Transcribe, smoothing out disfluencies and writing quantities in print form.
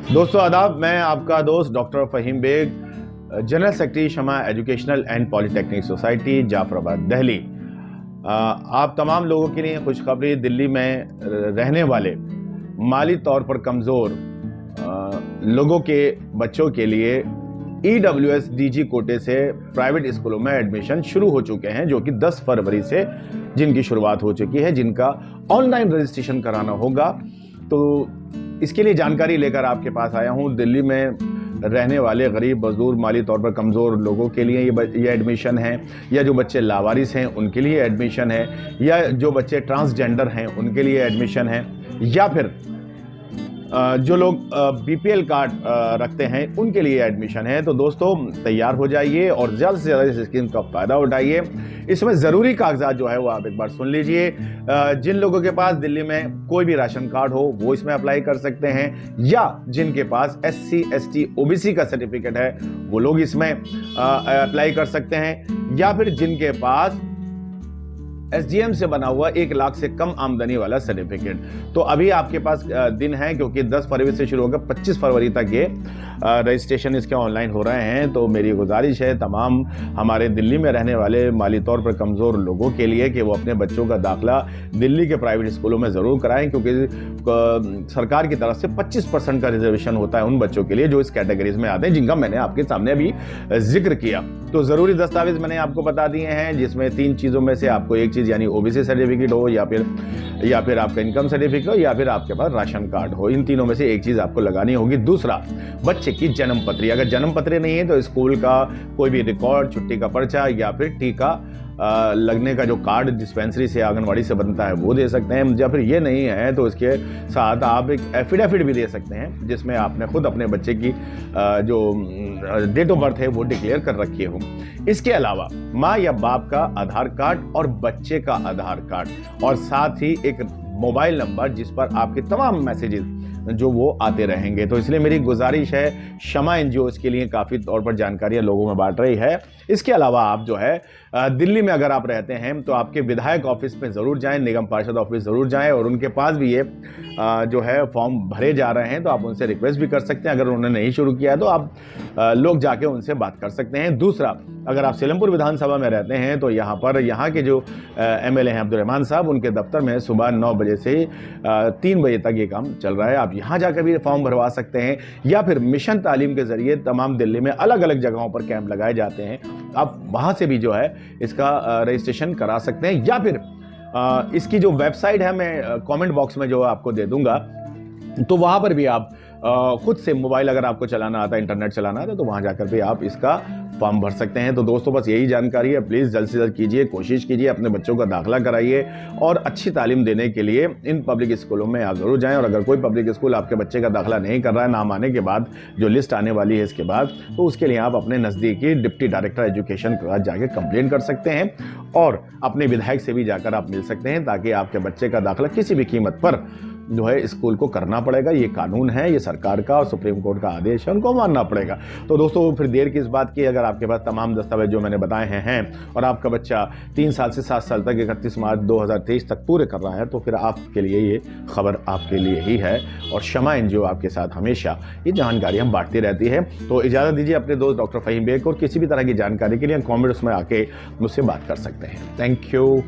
दोस्तों आदाब, मैं आपका दोस्त doctor Faheem Baig, general secretary Shama educational and polytechnic society, Jafrabad, Delhi. आप तमाम लोगों के लिए खुशखबरी। दिल्ली में रहने वाले माली तौर पर कमज़ोर लोगों के बच्चों के लिए EWS DG कोटे से प्राइवेट स्कूलों में एडमिशन शुरू हो चुके हैं, जो कि 10 फरवरी से जिनकी शुरुआत हो चुकी है, जिनका ऑनलाइन रजिस्ट्रेशन कराना होगा। तो इसके लिए जानकारी लेकर आपके पास आया हूं। दिल्ली में रहने वाले गरीब मजदूर, माली तौर पर कमज़ोर लोगों के लिए ये एडमिशन है, या जो बच्चे लावारिस हैं उनके लिए एडमिशन है, या जो बच्चे ट्रांसजेंडर हैं उनके लिए एडमिशन है, या फिर जो लोग BPL कार्ड रखते हैं उनके लिए एडमिशन है। तो दोस्तों तैयार हो जाइए और ज़्यादा से ज़्यादा इस स्कीम का फ़ायदा उठाइए। इसमें ज़रूरी कागजात जो है वो आप एक बार सुन लीजिए। जिन लोगों के पास दिल्ली में कोई भी राशन कार्ड हो वो इसमें अप्लाई कर सकते हैं, या जिनके पास SC ST OBC का सर्टिफिकेट है वो लोग इसमें अप्लाई कर सकते हैं, या फिर जिनके पास SGM से बना हुआ 1 लाख से कम आमदनी वाला सर्टिफिकेट। तो अभी आपके पास दिन है, क्योंकि 10 फरवरी से शुरू होकर 25 फरवरी तक ये रजिस्ट्रेशन इसके ऑनलाइन हो रहे हैं। तो मेरी गुजारिश है तमाम हमारे दिल्ली में रहने वाले माली तौर पर कमज़ोर लोगों के लिए कि वो अपने बच्चों का दाखिला दिल्ली के प्राइवेट स्कूलों में ज़रूर कराएं, क्योंकि सरकार की तरफ से 25% का रिजर्वेशन होता है उन बच्चों के लिए जो इस कैटेगरीज में आते हैं, जिनका मैंने आपके सामने अभी जिक्र किया। तो ज़रूरी दस्तावेज मैंने आपको बता दिए हैं, जिसमें 3 चीज़ों में से आपको एक चीज़ यानी OBC सर्टिफिकेट हो, या फिर आपका इनकम सर्टिफिकेट हो, या फिर आपके पास राशन कार्ड हो। इन तीनों में से एक चीज़ आपको लगानी होगी। दूसरा, बच्चे की जन्म पत्री। अगर जन्म पत्री नहीं है तो स्कूल का कोई भी रिकॉर्ड, छुट्टी का पर्चा, या फिर टीका लगने का जो कार्ड डिस्पेंसरी से, आंगनवाड़ी से बनता है वो दे सकते हैं। या फिर ये नहीं है तो इसके साथ आप एक एफिडेविट भी दे सकते हैं, जिसमें आपने खुद अपने बच्चे की जो डेट ऑफ बर्थ है वो डिक्लेयर कर रखी हो। इसके अलावा माँ या बाप का आधार कार्ड और बच्चे का आधार कार्ड, और साथ ही एक मोबाइल नंबर जिस पर आपके तमाम मैसेजेस जो वो आते रहेंगे। तो इसलिए मेरी गुजारिश है, शमा NGO इसके लिए काफ़ी तौर पर जानकारियाँ लोगों में बांट रही है। इसके अलावा आप जो है दिल्ली में अगर आप रहते हैं तो आपके विधायक ऑफिस में ज़रूर जाएं, निगम पार्षद ऑफिस ज़रूर जाएं, और उनके पास भी ये जो है फॉर्म भरे जा रहे हैं। तो आप उनसे रिक्वेस्ट भी कर सकते हैं। अगर उन्होंने नहीं शुरू किया तो आप लोग जाके उनसे बात कर सकते हैं। दूसरा, अगर आप सीलमपुर विधानसभा में रहते हैं तो यहाँ के जो MLA हैं अब्दुल रहमान साहब, उनके दफ्तर में सुबह 9 बजे से 3 बजे तक ये काम चल रहा है। आप यहाँ जाकर भी फॉर्म भरवा सकते हैं, या फिर मिशन तालीम के जरिए तमाम दिल्ली में अलग अलग जगहों पर कैंप लगाए जाते हैं, आप वहाँ से भी जो है इसका रजिस्ट्रेशन करा सकते हैं। या फिर इसकी जो वेबसाइट है मैं कमेंट बॉक्स में जो आपको दे दूंगा, तो वहाँ पर भी आप खुद से मोबाइल अगर आपको चलाना आता है, इंटरनेट चलाना आता है, तो वहाँ जाकर भी आप इसका फॉर्म भर सकते हैं। तो दोस्तों बस यही जानकारी है। प्लीज़ जल्द से जल्द कीजिए, कोशिश कीजिए, अपने बच्चों का दाखिला कराइए, और अच्छी तालीम देने के लिए इन पब्लिक स्कूलों में आप ज़रूर जाएं। और अगर कोई पब्लिक स्कूल आपके बच्चे का दाखिला नहीं कर रहा है, नाम आने के बाद जो लिस्ट आने वाली है इसके बाद, तो उसके लिए आप अपने नज़दीकी डिप्टी डायरेक्टर एजुकेशन के पास जाके कंप्लेंट कर सकते हैं, और अपने विधायक से भी जाकर आप मिल सकते हैं, ताकि आपके बच्चे का दाखिला किसी भी कीमत पर जो है स्कूल को करना पड़ेगा। ये कानून है, ये सरकार का और सुप्रीम कोर्ट का आदेश है, उनको मानना पड़ेगा। तो दोस्तों फिर देर किस बात की, अगर आपके पास तमाम दस्तावेज जो मैंने बताए हैं और आपका बच्चा 3 साल से 7 साल तक 31 मार्च 2023 तक पूरे कर रहा है, तो फिर आपके लिए ये खबर आपके लिए ही है। और शमा NGO आपके साथ हमेशा ये जानकारी हम बांटती रहती है। तो इजाज़त दीजिए अपने दोस्त डॉक्टर फ़हीम बेग को, और किसी भी तरह की जानकारी के लिए कमेंट्स में आके मुझसे बात कर सकते हैं। Thank you.